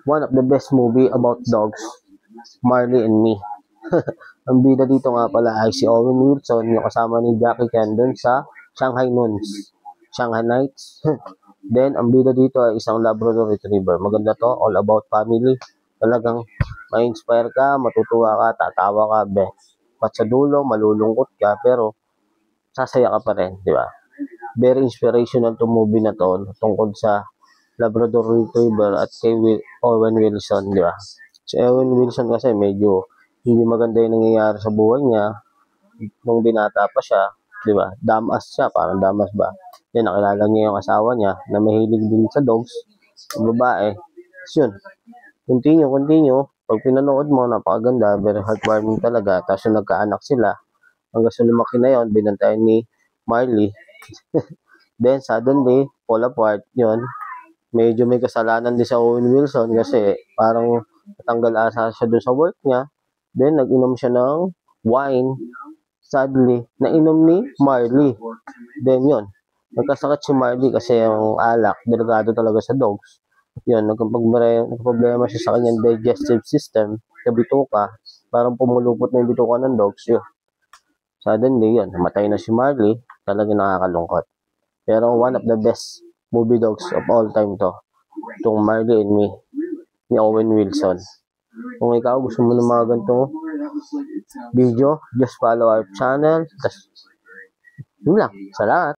one of the best movie about dogs, Marley and Me. Ang bida dito nga pala ay si Owen Wilson, yung kasama ni Jackie Chan dun sa Shanghai Noons, Shanghai Nights. Then, ang bida dito ay isang Labrador Retriever. Maganda to, all about family. Talagang ma-inspire ka, matutuwa ka, tatawa ka, Pat sa dulo, malulungkot ka, pero sasaya ka pa rin, di ba? Very inspirational to movie na to, tungkol sa Labrador Retriever at kay Owen Wilson, di ba? Si Owen Wilson kasi medyo hindi maganda yung nangyayari sa buhay niya nung binata pa siya, di ba? Damas siya, parang damas ba? Yan, nakilala niya yung asawa niya na mahilig din sa dogs, babae. So, yun, continue. Pag pinanood mo, napakaganda, very heartwarming talaga. Tapos yung nagkaanak sila, hanggang sa lumaki na yun, binantayan ni Marley. Then, suddenly, fall apart, yun. Medyo may kasalanan din sa Owen Wilson kasi parang natanggal asa siya doon sa work niya. Then, nag-inom siya ng wine. Sadly, nainom ni Marley. Then, yun. Nagkasakit si Marley kasi yung alak, delikado talaga sa dogs. Yun, nagkaproblema siya sa kanyang digestive system, sa bituka. Parang pumulupot na yung bituka ng dogs. Yun. Suddenly, yun. Namatay na si Marley. Talagang nakakalungkot. Pero one of the best movie dogs of all time to. Itong Marley and Me ni Owen Wilson. Kung ikaw gusto mo ng mga ganitong video, just follow our channel. Yun lang. Salamat.